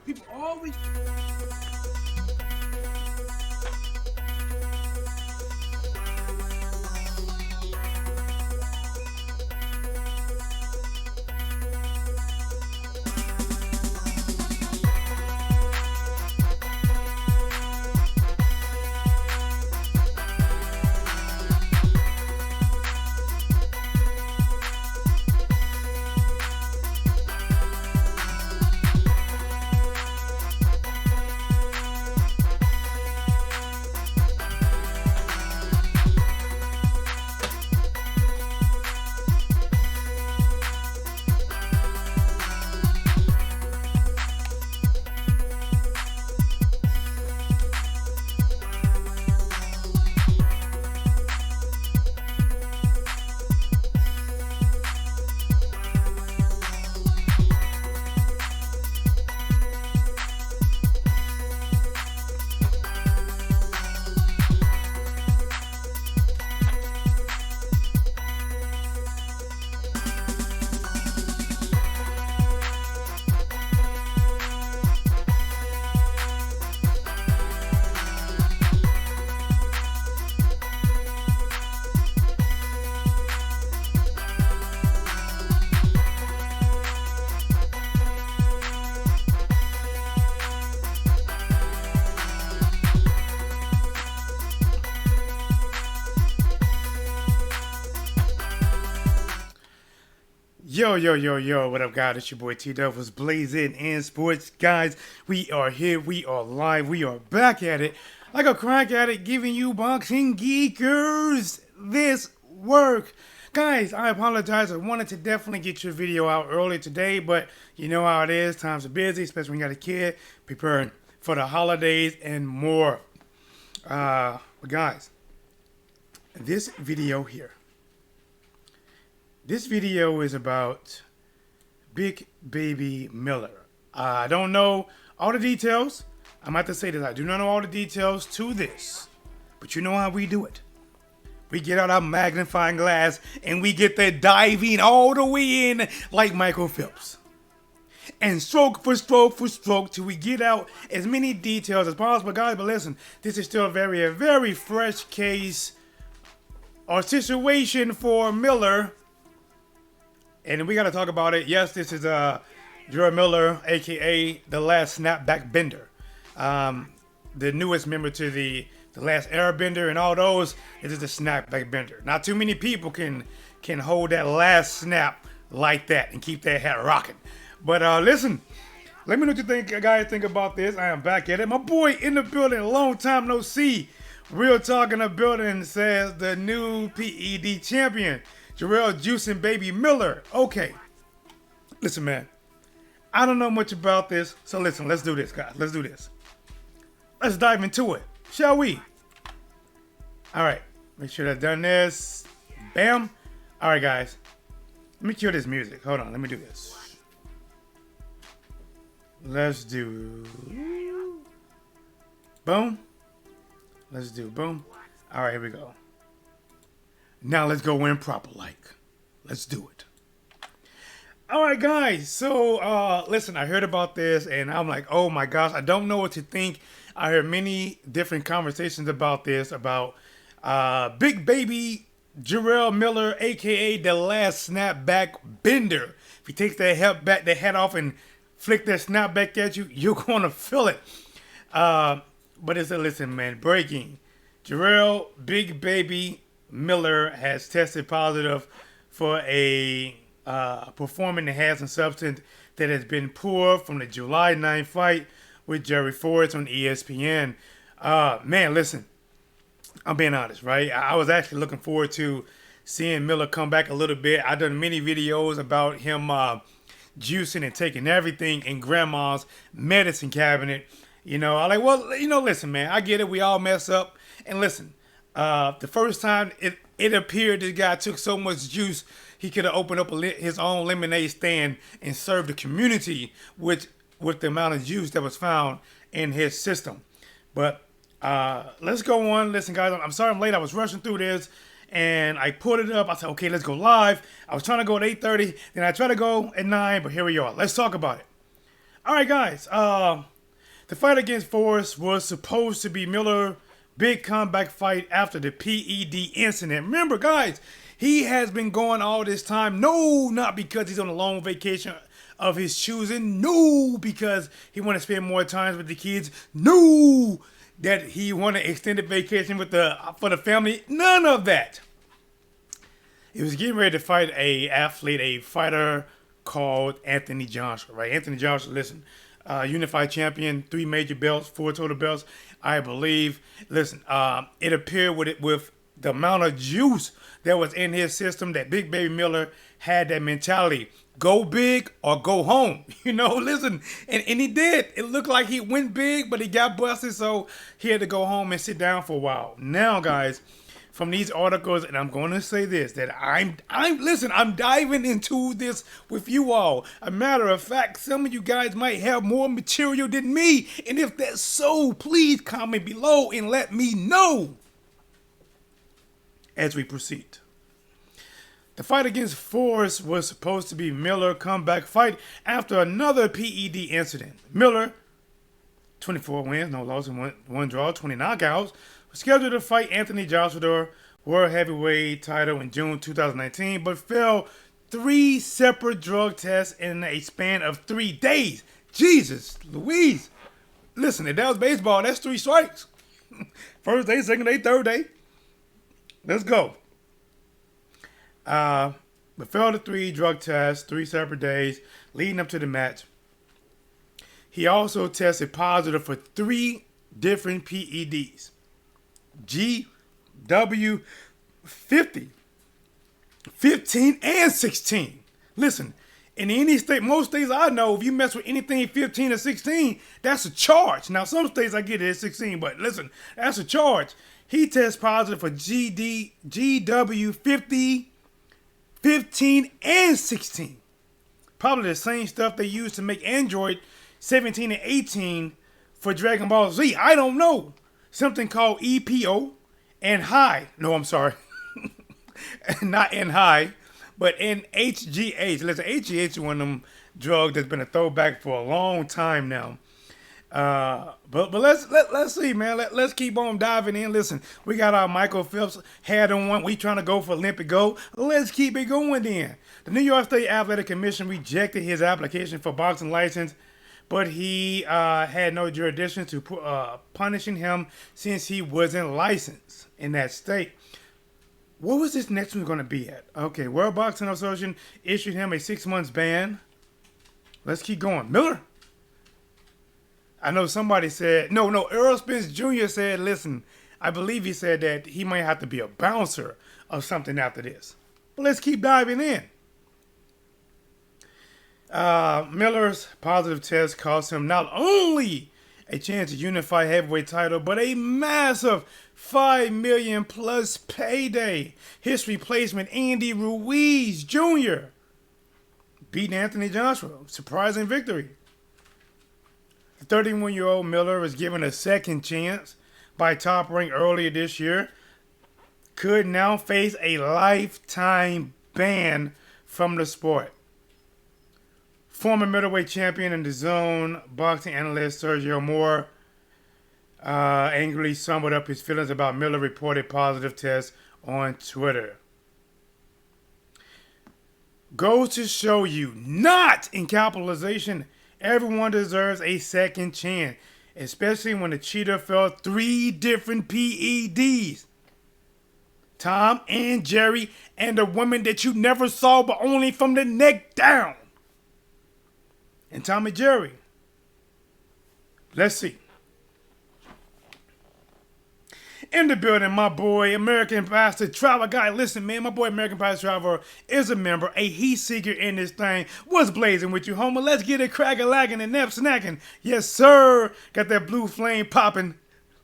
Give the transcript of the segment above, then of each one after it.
People always. Yo, yo, yo, yo, what up, guys? It's your boy T Duff Blazing in Sports. Guys, we are here, we are live, we are back at it like a crack addict, giving you boxing geekers this work. Guys, I apologize. I wanted to definitely get your video out early today, but you know how it is. Times are busy, especially when you got a kid, preparing for the holidays and more. But guys, this video here. This video is about Big Baby Miller. I don't know all the details. I'm about to say this. I do not know all the details to this. But you know how we do it. We get out our magnifying glass and we get the diving all the way in like Michael Phelps. And stroke for stroke for stroke till we get out as many details as possible. Guys, but listen, this is still a very fresh case or situation for Miller. And we got to talk about it. Yes, this is Jarrell Miller, a.k.a. the last snapback bender. The newest member to the last airbender and all those. This is the snapback bender. Not too many people can hold that last snap like that and keep that hat rocking. But listen, let me know what you guys think about this. I am back at it. My boy in the building, a long time no see. Real Talk in the building says the new PED champion. Jarrell Juicing Baby Miller. Okay. Listen, man. I don't know much about this. So listen, let's do this, guys. Let's do this. Let's dive into it. Shall we? Alright. Make sure that's done this. Bam. Alright, guys. Let me cue this music. Hold on. Let me do this. Let's do... Boom. Let's do boom. Alright, here we go. Now let's go in proper like. Let's do it. All right, guys. So, listen, I heard about this and I'm like, oh my gosh, I don't know what to think. I heard many different conversations about this, about Big Baby Jarrell Miller, a.k.a. the last snapback bender. If he takes that head off and flick that snapback at you, you're going to feel it. But it's a, listen, man, breaking. Jarrell Big Baby Miller has tested positive for a performing hazardous substance that has been poured from the July 9th fight with Jerry Forrest on ESPN. Man, listen, I'm being honest, right? I was actually looking forward to seeing Miller come back a little bit. I've done many videos about him juicing and taking everything in grandma's medicine cabinet. You know, I'm like, well, you know, listen, man, I get it. We all mess up. And listen, the first time it appeared this guy took so much juice, he could have opened up his own lemonade stand and served the community with the amount of juice that was found in his system. But let's go on. Listen, guys, I'm sorry I'm late. I was rushing through this, and I put it up. I said, okay, let's go live. I was trying to go at 8:30, then I tried to go at 9, but here we are. Let's talk about it. All right, guys. The fight against Forrest was supposed to be Miller's big comeback fight after the PED incident. Remember, guys, he has been going all this time. No, not because he's on a long vacation of his choosing. No, because he want to spend more time with the kids. No, that he want an extended vacation with for the family. None of that. He was getting ready to fight a fighter called Anthony Joshua, right? Anthony Joshua, listen, unified champion, 3 major belts, 4 total belts, I believe. Listen, it appeared with the amount of juice that was in his system that Big Baby Miller had that mentality. Go big or go home. Listen, and he did. It looked like he went big, but he got busted, so he had to go home and sit down for a while. Now, guys, from these articles, and I'm going to say this, that I'm diving into this with you all. A matter of fact, some of you guys might have more material than me, and if that's so, please comment below and let me know as we proceed. The fight against Forrest was supposed to be Miller's comeback fight after another PED incident. Miller, 24 wins, no losses, one draw, 20 knockouts, was scheduled to fight Anthony Joshua World Heavyweight title in June 2019, but failed 3 separate drug tests in a span of 3 days. Jesus Louise. Listen, if that was baseball, that's 3 strikes. First day, second day, third day. Let's go. But failed the 3 drug tests, 3 separate days leading up to the match. He also tested positive for 3 different PEDs. GW 50, 15, and 16. Listen, in any state, most states I know, if you mess with anything 15 or 16, that's a charge. Now, some states I get it at 16, but listen, that's a charge. He tests positive for GW 50, 15, and 16. Probably the same stuff they use to make Android 17 and 18 for Dragon Ball Z. I don't know. Something called EPO and high. No, I'm sorry. Not in high, but in HGH. Listen, HGH is one of them drugs that's been a throwback for a long time now. But let's see, man. Let's keep on diving in. Listen, we got our Michael Phelps hat on one. We trying to go for Olympic gold. Let's keep it going then. The New York State Athletic Commission rejected his application for boxing license, but he had no jurisdiction to punishing him since he wasn't licensed in that state. What was this next one going to be at? Okay, World Boxing Association issued him a 6-month ban. Let's keep going. Miller. I know somebody said, no, Earl Spence Jr. said, listen, I believe he said that he might have to be a bouncer or something after this. But let's keep diving in. Miller's positive test cost him not only a chance to unify heavyweight title, but a massive $5 million plus payday. His replacement, Andy Ruiz Jr., beat Anthony Joshua. Surprising victory. The 31-year-old Miller was given a second chance by Top Rank earlier this year. Could now face a lifetime ban from the sport. Former middleweight champion and DAZN boxing analyst Sergio Moore angrily summed up his feelings about Miller reported positive tests on Twitter. Goes to show you, not in capitalization, everyone deserves a second chance, especially when the cheater failed 3 different PEDs. Tom and Jerry and a woman that you never saw but only from the neck down. And Tom and Jerry. Let's see. In the building, my boy, American Pastor Travel Guy. Listen, man, my boy, American Pastor Travel is a member, a heat seeker in this thing. What's blazing with you, homer? Let's get it crack-a-lacking and nap snacking. Yes, sir. Got that blue flame popping.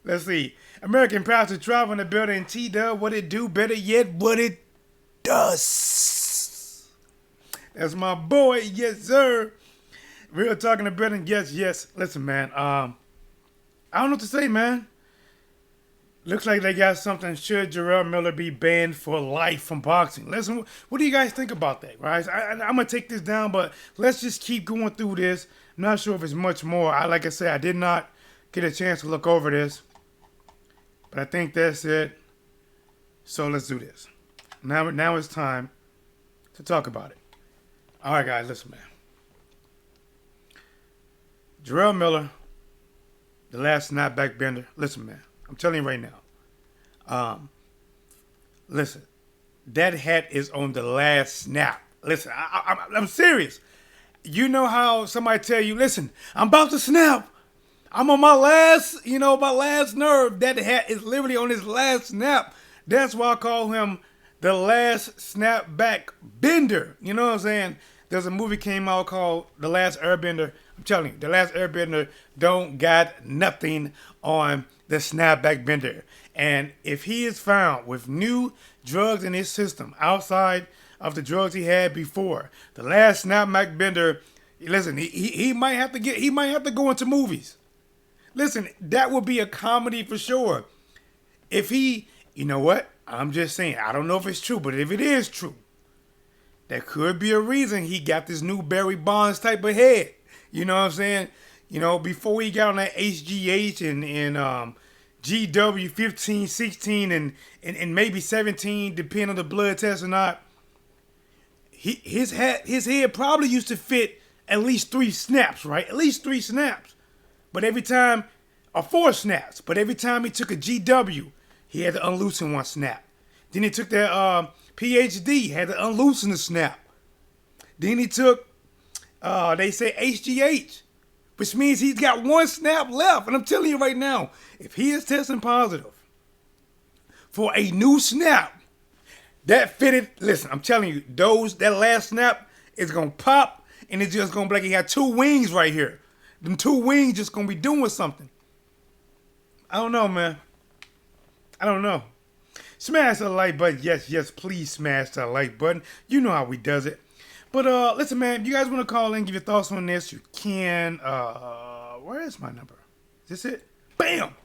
Let's see. American Pastor Travel in the building. T-Dub, what it do? Better yet, what it does. That's my boy. Yes, sir. Real talking the building. Yes. Listen, man. I don't know what to say, man. Looks like they got something. Should Jarrell Miller be banned for life from boxing? Listen, what do you guys think about that, right? I'm going to take this down, but let's just keep going through this. I'm not sure if it's much more. Like I said, I did not get a chance to look over this, but I think that's it. So let's do this. Now it's time to talk about it. All right, guys, listen, man. Jarrell Miller, the last snapback bender. Listen, man, I'm telling you right now. Listen, that hat is on the last snap. Listen, I'm serious. You know how somebody tell you, listen, I'm about to snap. I'm on my last, my last nerve. That hat is literally on his last snap. That's why I call him the last snapback bender. You know what I'm saying? There's a movie came out called The Last Airbender. I'm telling you, The Last Airbender don't got nothing on the snapback bender. And if he is found with new drugs in his system outside of the drugs he had before, the last snapback bender, listen, he might have to go into movies. Listen, that would be a comedy for sure. If he, you know what? I'm just saying, I don't know if it's true, but if it is true, there could be a reason he got this new Barry Bonds type of head. You know what I'm saying? Before he got on that HGH and GW 15, 16, and maybe 17, depending on the blood test or not, his head probably used to fit at least 3 snaps, right? At least 3 snaps. But every time, or 4 snaps, but every time he took a GW, he had to unloosen 1 snap. Then he took that PhD, had to unloosen the snap. Then he took, they say HGH, which means he's got 1 snap left. And I'm telling you right now, if he is testing positive for a new snap, that fitted, listen, I'm telling you, that last snap is going to pop, and it's just going to be like he had 2 wings right here. Them 2 wings just going to be doing something. I don't know, man. I don't know. Smash the like button. Yes, please smash that like button. You know how we does it. But listen, man, if you guys want to call in, give your thoughts on this, you can. Where is my number? Is this it? Bam!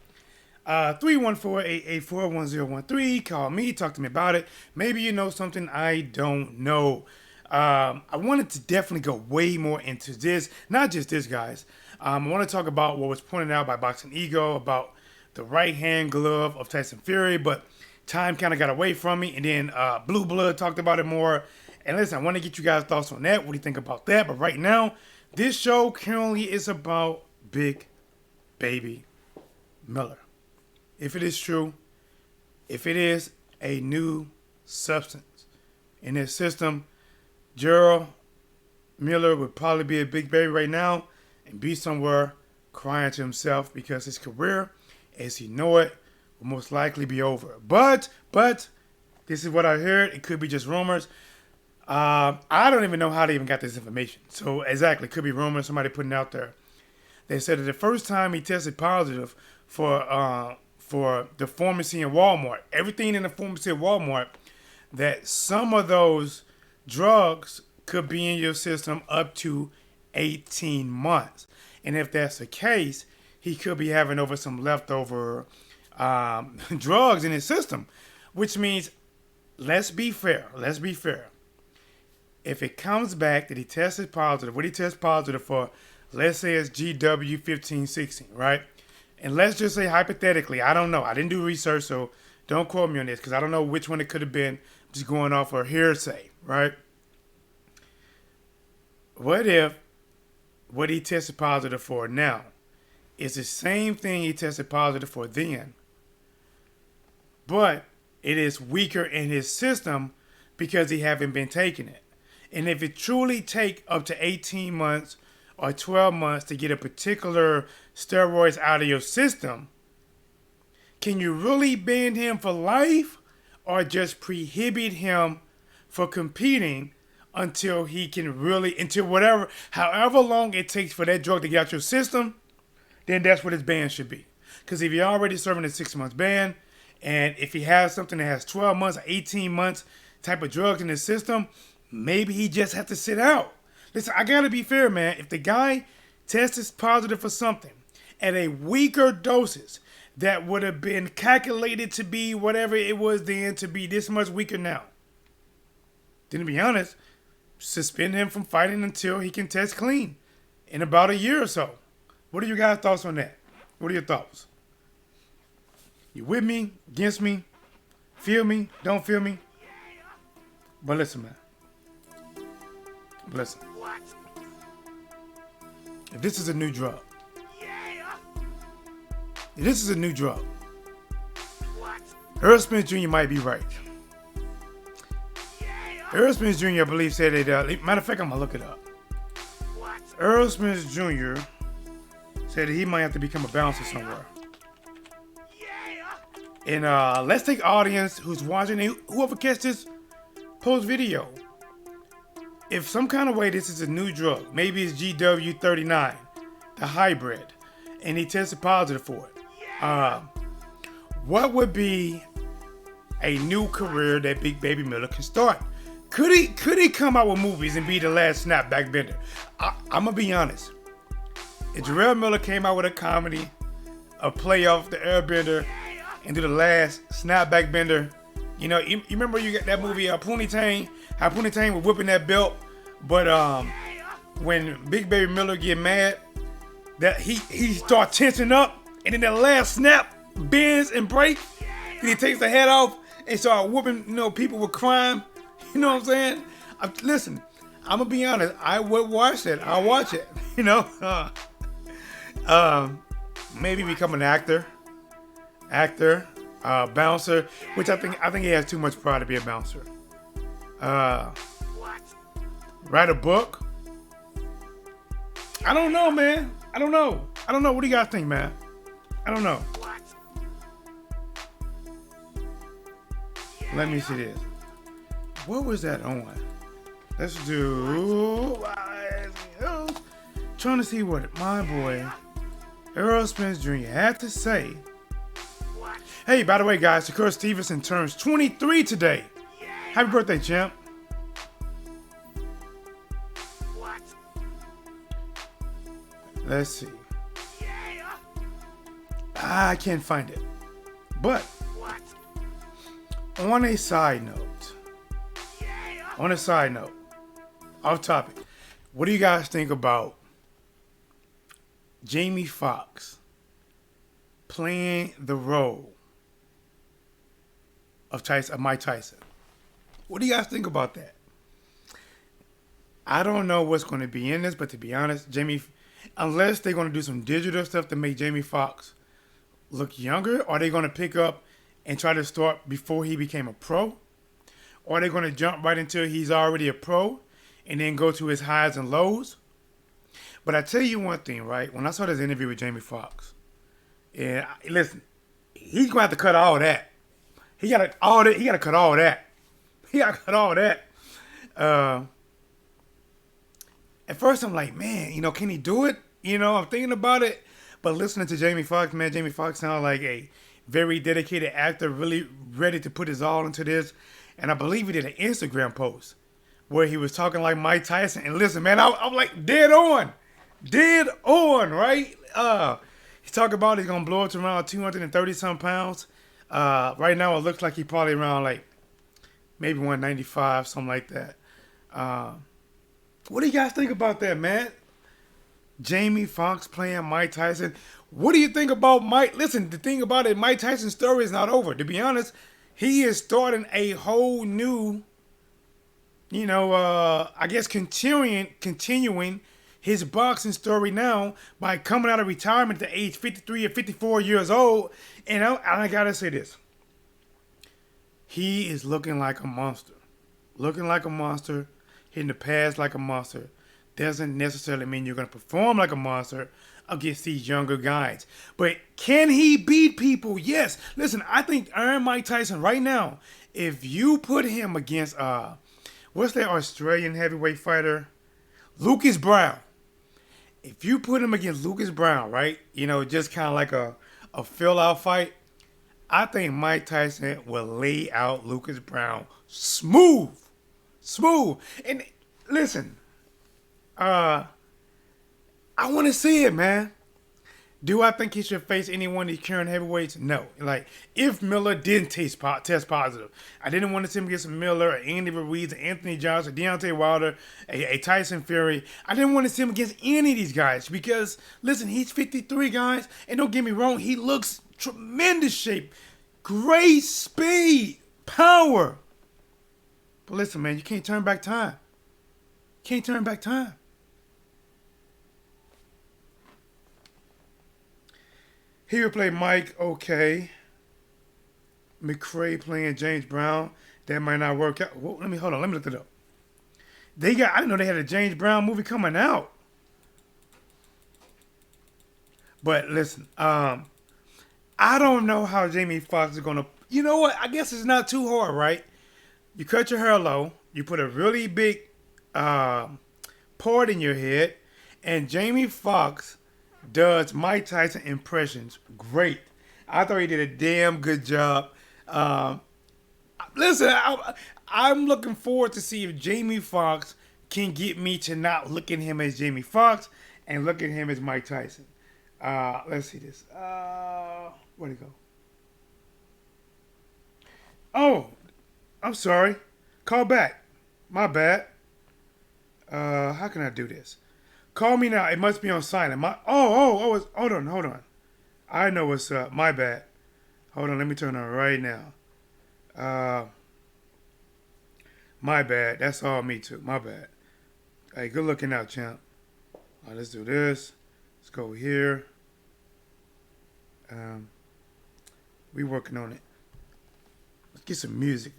314-884-1013. Call me, talk to me about it. Maybe you know something I don't know. I wanted to definitely go way more into this. Not just this, guys. I want to talk about what was pointed out by Boxing Ego about the right hand glove of Tyson Fury, but time kind of got away from me, and then Blue Blood talked about it more. And listen, I want to get you guys' thoughts on that. What do you think about that? But right now, this show currently is about Big Baby Miller. If it is true, if it is a new substance in his system, Jarrell Miller would probably be a big baby right now and be somewhere crying to himself because his career, as he know it, will most likely be over. But this is what I heard. It could be just rumors. I don't even know how they even got this information. So exactly, it could be rumors, somebody putting it out there. They said that the first time he tested positive for the pharmacy in Walmart, everything in the pharmacy at Walmart, that some of those drugs could be in your system up to 18 months. And if that's the case, he could be having over some leftover drugs in his system, which means, let's be fair. If it comes back that he tested positive, what he tested positive for, let's say it's GW 15, 16, right? And let's just say hypothetically, I don't know. I didn't do research, so don't quote me on this because I don't know which one it could have been. I'm just going off of hearsay, right? What if what he tested positive for now is the same thing he tested positive for then, but it is weaker in his system because he haven't been taking it? And if it truly take up to 18 months or 12 months to get a particular steroids out of your system, can you really ban him for life or just prohibit him for competing until he can really, however long it takes for that drug to get out your system, then that's what his ban should be. Because if you're already serving a 6 month ban, and if he has something that has 12 months or 18 months type of drugs in his system, maybe he just has to sit out. Listen, I gotta be fair, man. If the guy tests positive for something at a weaker doses that would have been calculated to be whatever it was then to be this much weaker now, then to be honest, suspend him from fighting until he can test clean. in about a year or so. What are you guys' thoughts on that? What are your thoughts? You with me? Against me? Feel me? Don't feel me? But listen, man. Listen. If this is a new drug, if this is a new drug, Earl Spence Jr. might be right. Earl Spence Jr. I believe said that, matter of fact, I'm going to look it up. Earl Spence Jr. said that he might have to become a bouncer somewhere. And let's take audience who's watching, whoever catch this post video. If some kind of way this is a new drug, maybe it's GW39, the hybrid, and he tested positive for it. What would be a new career that Big Baby Miller can start? Could he come out with movies and be the last snapback bender? I'm gonna be honest. If Jarrell Miller came out with a comedy, a play off the Airbender, and do the last snapback bender, you know, you remember you got that movie Poontang, how Poontang was whipping that belt, but when Big Baby Miller get mad, that he start tensing up, and then that last snap bends and break, and he takes the head off and start whooping, you know, people with crime. You know what I'm saying? Listen, I'm gonna be honest. I would watch it. I'll watch it. You know, maybe become an actor, bouncer, which I think he has too much pride to be a bouncer. Write a book. I don't know, man. I don't know. What do you guys think, man? I don't know. Let me see this. What was that on? Let's do. Trying to see what my boy Earl Spence Jr. had to say. Hey, by the way, guys, Shakur Stevenson turns 23 today. Happy birthday, champ. Let's see. I can't find it. But on a side note, off topic, what do you guys think about Jamie Foxx playing the role of Mike Tyson? What do you guys think about that? I don't know what's going to be in this, but to be honest, unless they're going to do some digital stuff to make Jamie Foxx look younger, or are they going to pick up and try to start before he became a pro? Or are they going to jump right until he's already a pro and then go to his highs and lows? But I tell you one thing, right? When I saw this interview with Jamie Foxx, and listen, he's going to have to cut all that. He got to cut all that. He got to cut all that. At first, I'm like, man, you know, can he do it? You know, I'm thinking about it. But listening to Jamie Foxx, man, Jamie Foxx sounds like a very dedicated actor, really ready to put his all into this. And I believe he did an Instagram post where he was talking like Mike Tyson. And listen, man, I'm like dead on, right? He's talking about he's going to blow up to around 230 some pounds. Right now, it looks like he's probably around like maybe 195, something like that. What do you guys think about that, man? Jamie Foxx playing Mike Tyson. What do you think about Mike? Listen, the thing about it, Mike Tyson's story is not over. To be honest, he is starting a whole new, you know, I guess continuing his boxing story now by coming out of retirement at age 53 or 54 years old. And I gotta say this. He is looking like a monster. Hitting the pads like a monster. Doesn't necessarily mean you're going to perform like a monster against these younger guys. But can he beat people? Yes. Listen, I think Iron Mike Tyson right now, if you put him against, what's that Australian heavyweight fighter? Lucas Brown. If you put him against Lucas Brown, right, you know, just kind of like a fill-out fight, I think Mike Tyson will lay out Lucas Brown smooth. And listen, I want to see it, man. Do I think he should face any one of these current heavyweights? No. Like, if Miller didn't test positive, I didn't want to see him against Miller or Andy Ruiz or Anthony Johnson, Deontay Wilder, a Tyson Fury. I didn't want to see him against any of these guys because, listen, he's 53, guys, and don't get me wrong, he looks tremendous shape, great speed, power. But listen, man, you can't turn back time. Can't turn back time. He would play Mike, okay. McCray playing James Brown. That might not work out. Well, hold on. Let me look it up. I didn't know they had a James Brown movie coming out. But listen, I don't know how Jamie Foxx is gonna. You know what? I guess it's not too hard, right? You cut your hair low. You put a really big part in your head, and Jamie Foxx does Mike Tyson impressions great. I thought he did a damn good job. Listen, I'm looking forward to see if Jamie Foxx can get me to not look at him as Jamie Foxx and look at him as Mike Tyson. Let's see this. Where'd it go? Oh, I'm sorry. Call back. My bad. How can I do this? Call me now. It must be on silent. Hold on. I know what's up. My bad. Hold on. Let me turn on right now. My bad. That's all me too. My bad. Hey, good looking out, champ. All right, let's do this. Let's go here. We working on it. Let's get some music.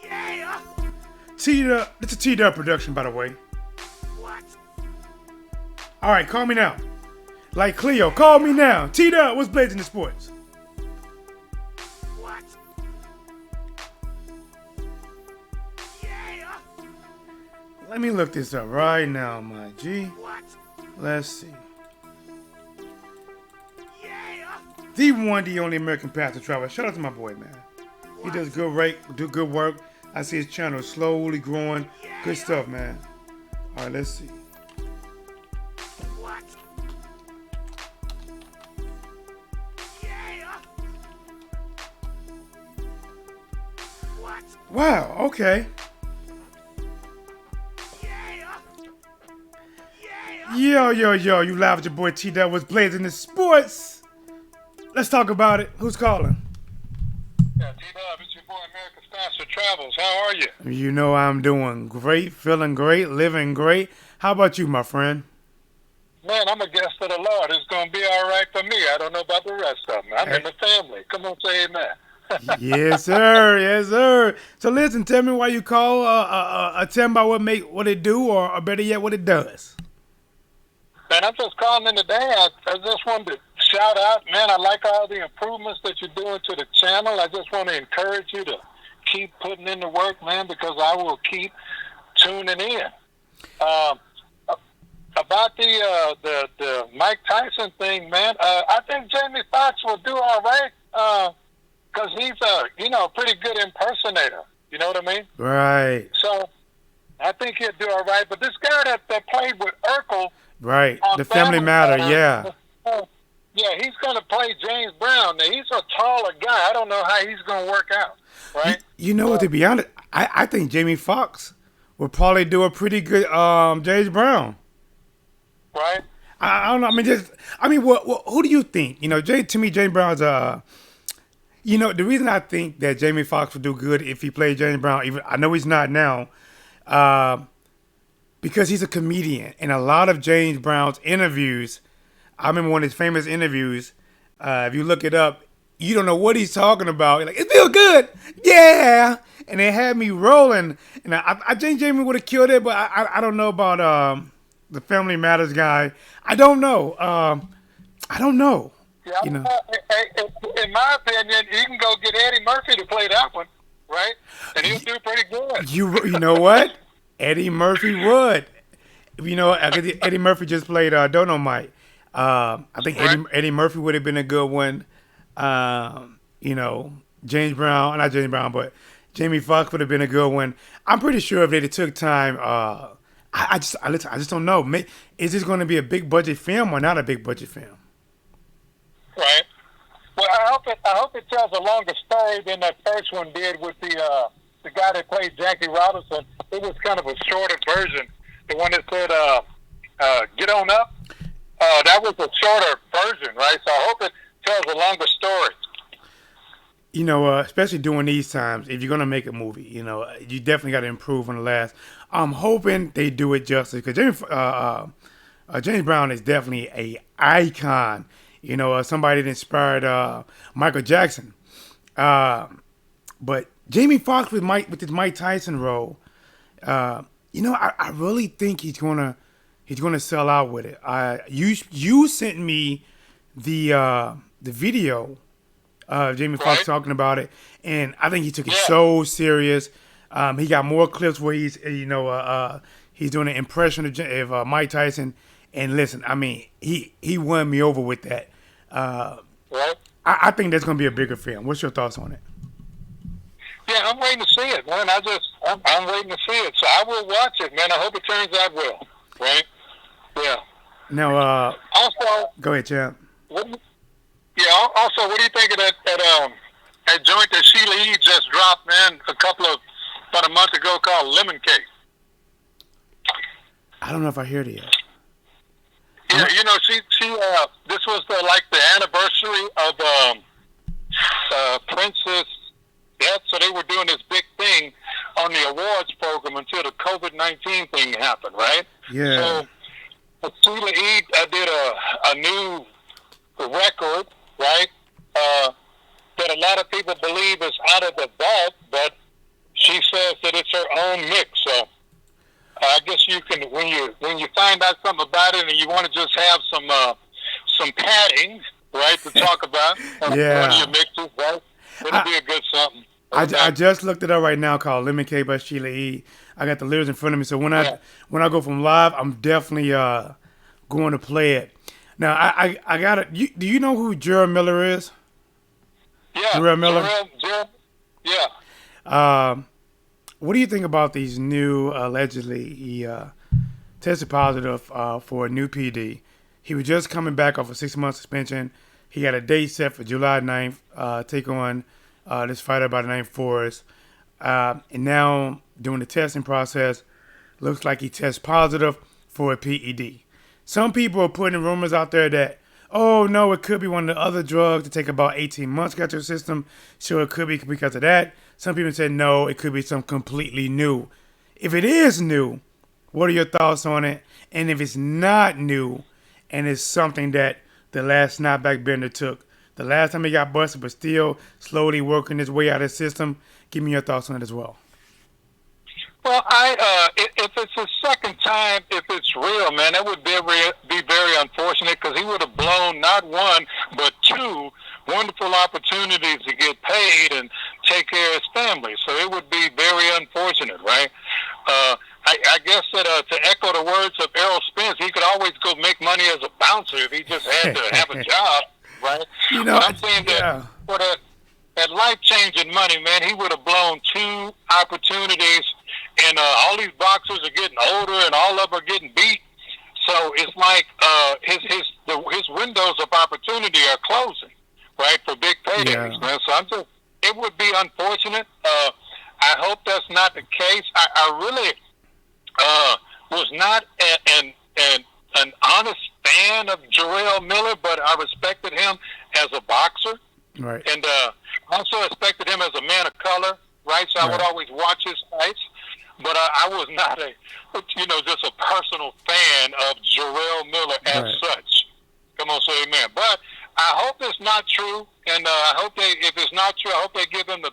Yeah. T-Dub. It's a T-Dub production, by the way. What? All right, call me now. Like Cleo, call me now. T-Dub, what's blazing the sports? What? Yeah. Let me look this up right now, my G. What? Let's see. Yeah. The one, the only American path to travel. Shout out to my boy, man. He does do good work. I see his channel slowly growing. Good stuff, man. All right, let's see. What? Yeah. What? Wow, okay. Yeah. Yo, you laugh at your boy T that was blazing the sports. Let's talk about it. Who's calling? Yeah, T-Dub, it's your boy American Faster Travels. How are you? You know I'm doing great, feeling great, living great. How about you, my friend? Man, I'm a guest of the Lord. It's going to be all right for me. I don't know about the rest of them. I'm in the family. Come on, say amen. Yes, sir. Yes, sir. So listen, tell me why you call. Tell me about what it do, or better yet, what it does. Man, I'm just calling in today. I just wanted to shout out, man, I like all the improvements that you're doing to the channel. I just want to encourage you to keep putting in the work, man, because I will keep tuning in. About the Mike Tyson thing, man, I think Jamie Foxx will do all right because he's a pretty good impersonator. You know what I mean? Right. So I think he'll do all right. But this guy that played with Urkel, right, the Family Matter, yeah. Yeah, he's going to play James Brown. Now, he's a taller guy. I don't know how he's going to work out, right? You know what, to be honest, I think Jamie Foxx will probably do a pretty good James Brown. Right? I don't know. Who do you think? You know, to me, James Brown's the reason I think that Jamie Foxx would do good if he played James Brown, even I know he's not now, because he's a comedian. And a lot of James Brown's interviews, I remember one of his famous interviews, if you look it up, you don't know what he's talking about. You're like, it feels good. Yeah. And it had me rolling. And I think Jamie would have killed it, but I don't know about the Family Matters guy. I don't know. Yeah, you know. In my opinion, you can go get Eddie Murphy to play that one, right? And he'll do pretty good. You know what? Eddie Murphy would. You know, Eddie Murphy just played Mike. I think Eddie Murphy would have been a good one. James Brown, not James Brown, but Jamie Foxx would have been a good one. I'm pretty sure if they took time, I just don't know. Is this going to be a big budget film or not a big budget film? Right. Well, I hope it tells a longer story than that first one did with the guy that played Jackie Robinson. It was kind of a shorter version. The one that said "Get on up." That was a shorter version, right? So I hope it tells a longer story. Especially during these times, if you're gonna make a movie, you definitely got to improve on the last. I'm hoping they do it justice because James Brown is definitely a icon. Somebody that inspired Michael Jackson. But Jamie Foxx with his Mike Tyson role, I really think he's gonna sell out with it. You sent me the video of Jamie Foxx Right? talking about it, and I think he took it Yeah. so serious. He got more clips where he's doing an impression of Mike Tyson. And listen, I mean, he won me over with that. Right? I think that's gonna be a bigger film. What's your thoughts on it? Yeah, I'm waiting to see it, man. I'm waiting to see it. So I will watch it, man. I hope it turns out well. Right? Yeah. Now, Also, go ahead, champ. what, yeah. Also, what do you think of that joint that Sheila E. just dropped, man? About a month ago, called Lemon Cake. I don't know if I heard it yet. Yeah, she this was the anniversary of Princess death, so they were doing this big thing on the awards program until the COVID-19 thing happened, right? Yeah. So Sheila E. did a new record, right? That a lot of people believe is out of the vault, but she says that it's her own mix. So I guess you can, when you find out something about it and you want to just have some padding, right, to talk about on one Yeah. of your mixes, right? It'll be a good something. I just looked it up right now, called "Lemon Cake" by Sheila E. I got the lyrics in front of me, so when I go from live, I'm definitely going to play it. Now I got it. Do you know who Jarrell Miller is? Yeah, Jarrell Miller. Jarrell, yeah. What do you think about these new allegedly he tested positive for a new PD? He was just coming back off a 6-month suspension. He got a date set for July 9th, take on this fighter by the name Forrest. And now, during the testing process, looks like he tests positive for a PED. Some people are putting rumors out there that, oh, no, it could be one of the other drugs that take about 18 months to get your system. So it could be because of that. Some people said, no, it could be something completely new. If it is new, what are your thoughts on it? And if it's not new and it's something that the last snapback bender took, the last time he got busted, but still slowly working his way out of the system, give me your thoughts on it as well. Well, if it's the second time, if it's real, man, that would be very unfortunate because he would have blown not one but two wonderful opportunities to get paid and take care of his family. So it would be very unfortunate, right? I guess that to echo the words of Errol Spence, he could always go make money as a bouncer if he just had to have a job, right? But I'm saying that for that life-changing money, man, he would have blown two opportunities, and all these boxers are getting older, and all of them are getting beat. So it's like his windows of opportunity are closing, right, for big paydays, man. So it would be unfortunate. I hope that's not the case. I really was not an honest fan of Jarrell Miller, but I respected him as a boxer. Right. And also respected him as a man of color, right? So I would always watch his fights. But I was not just a personal fan of Jarrell Miller as such. Come on, say amen. But I hope it's not true. And I hope if it's not true, I hope they give him the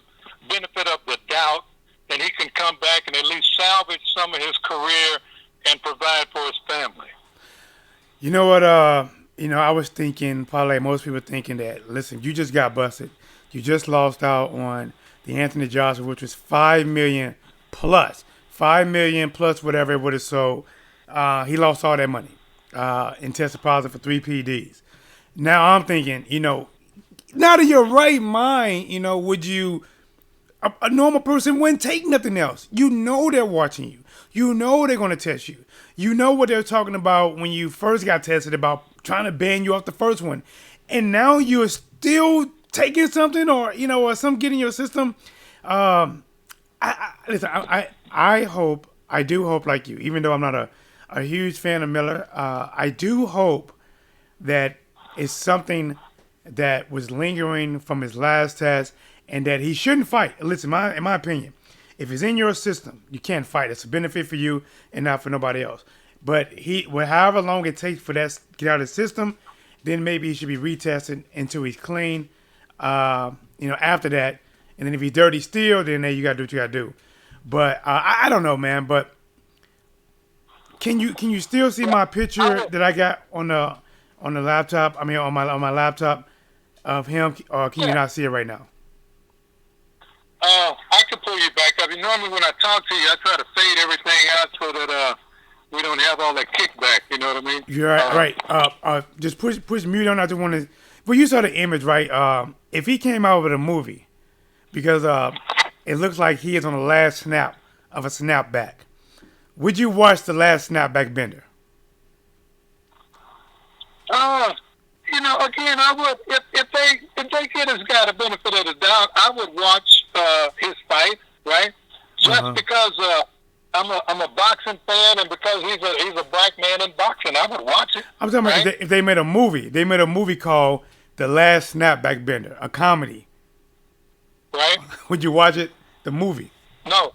benefit of the doubt and he can come back and at least salvage some of his career and provide for his family. You know what? I was thinking, probably like most people thinking that, listen, you just got busted. You just lost out on the Anthony Joshua, which was $5 million plus. $5 million plus whatever it would have sold. He lost all that money and tested positive for 3 PDs. Now I'm thinking, not in your right mind, would you A normal person wouldn't take nothing else. You know they're watching you. You know they're going to test you. You know what they're talking about when you first got tested about trying to ban you off the first one. And now you're still taking something or, or some get in your system. Listen, I do hope like you, even though I'm not a huge fan of Miller, I do hope that it's something that was lingering from his last test and that he shouldn't fight. Listen, in my opinion, if it's in your system, you can't fight. It's a benefit for you and not for nobody else. But however long it takes for that to get out of the system, then maybe he should be retested until he's clean. After that, and then if he's dirty still, then you gotta do what you gotta do. But I don't know, man. But can you still see my picture that I got on the laptop? I mean, on my laptop of him, or can you not see it right now? I can pull you back up. Normally when I talk to you, I try to fade everything out so that we don't have all that kickback. You know what I mean? You're right. Just push mute on. I just want to. Well, you saw the image, right? If he came out with a movie, because it looks like he is on the last snap of a snapback. Would you watch the last snapback bender? Again, I would. If they get this guy the benefit of the doubt, I would watch his fight, right? Just because I'm a boxing fan, and because he's a black man in boxing, I would watch it. I'm talking about if they made a movie. They made a movie called The Last Snapback Bender, a comedy. Right? Would you watch it? The movie? No.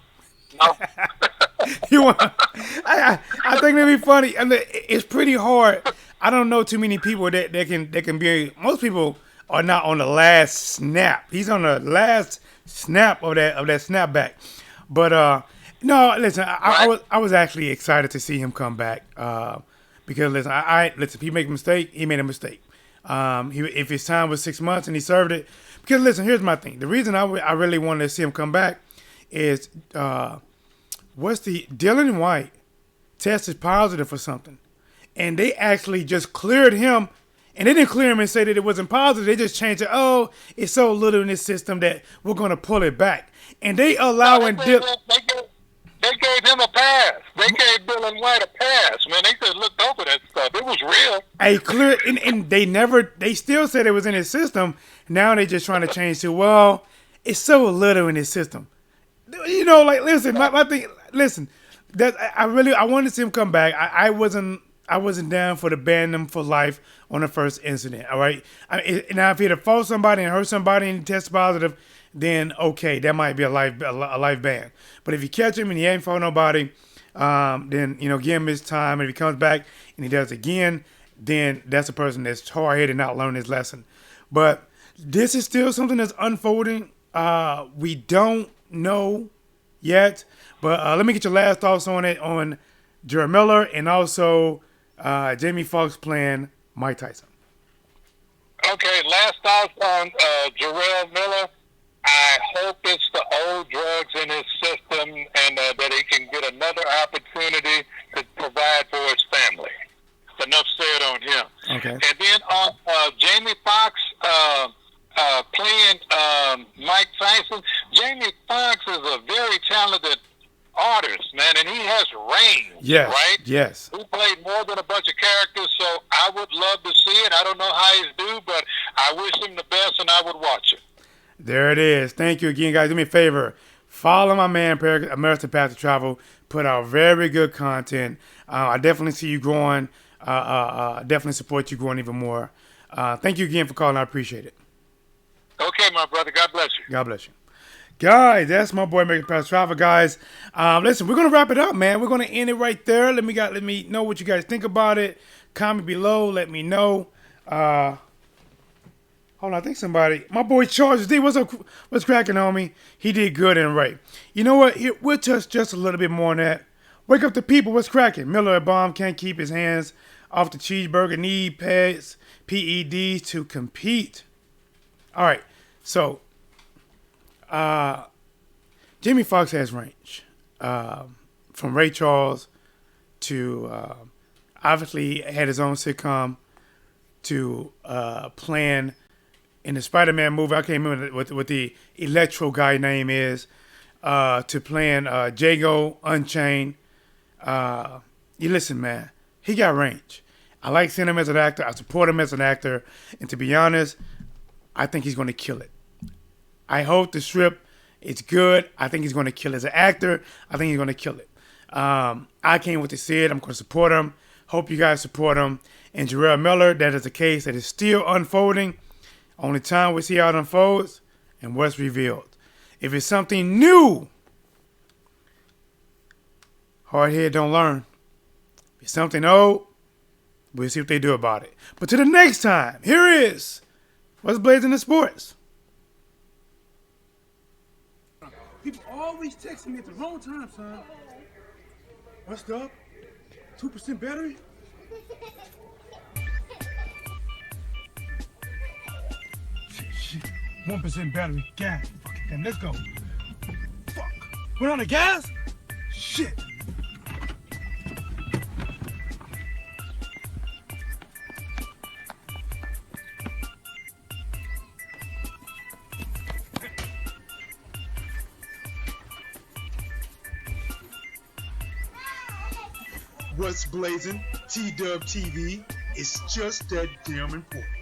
You want? I think it'd be funny. I mean, it's pretty hard. I don't know too many people that can be. Most people are not on the last snap. He's on the last snap of that snapback. But no, listen. I was actually excited to see him come back because listen. If he make a mistake, he made a mistake. If his time was 6 months and he served it. Because listen, here's my thing. The reason I really wanted to see him come back is Dylan White tested positive for something. And they actually just cleared him. And they didn't clear him and say that it wasn't positive. They just changed it. Oh, it's so little in this system that we're going to pull it back. And they allowing Dylan. They gave him a pass. They gave Dylan White a pass. Man, they just looked over that stuff. It was real. Hey, clear, and they still said it was in his system. Now they just trying to change to, well, it's so little in his system. Listen, my thing, listen, that I wanted to see him come back. I wasn't down for the ban him for life on the first incident. All right. Now if he had fought somebody and hurt somebody and he tested positive, then okay, that might be a life ban. But if you catch him and he ain't fought nobody, then give him his time. And if he comes back and he does it again, then that's a person that's hard headed and not learned his lesson. But this is still something that's unfolding. We don't know yet. But let me get your last thoughts on it on Jerry Miller and also Jamie Foxx playing Mike Tyson. Okay, last thoughts on Jarrell Miller. I hope it's the old drugs in his system and that he can get another opportunity to provide for his family. Enough said on him. Okay. And then on Jamie Foxx playing Mike Tyson. Jamie Foxx is a very talented artist, man, and he has range. Yes. Right? Yes. He played more than a bunch of characters, so I would love to see it. I don't know how he's due, but I wish him the best, and I would watch it. There it is. Thank you again, guys. Do me a favor. Follow my man, American Path to Travel. Put out very good content. I definitely see you growing. Definitely support you growing even more. Thank you again for calling. I appreciate it. Okay, my brother. God bless you. God bless you. Guys, that's my boy, American Path to Travel, guys. Listen, we're going to wrap it up, man. We're going to end it right there. Let me know what you guys think about it. Comment below. Let me know. Hold on, I think somebody. My boy Charles D. What's up? What's cracking, homie? He did good and right. You know what? Here, we'll touch just a little bit more on that. Wake up the people. What's cracking? Miller at Bomb can't keep his hands off the cheeseburger. Need PEDs to compete. All right. So, Jamie Foxx has range. From Ray Charles to obviously had his own sitcom to playing in the Spider-Man movie. I can't remember what the Electro guy name is. To playing Jago Unchained. You listen, man. He got range. I like seeing him as an actor. I support him as an actor. And to be honest, I think he's going to kill it. I hope the script is good. I think he's going to kill it. As an actor, I think he's going to kill it. I can't wait to see it. I'm going to support him. Hope you guys support him. And Jarrell Miller, that is a case that is still unfolding. Only time we see how it unfolds and what's revealed. If it's something new, hard head don't learn. If it's something old, we'll see what they do about it. But to the next time, here is what's blazing in sports. People always texting me at the wrong time, son. What's up? 2% battery? Shit. 1% battery. Gas. Fuck it, then let's go. Fuck. We're out of gas? Shit. What's blazing? T-Dub TV. It's just that damn important.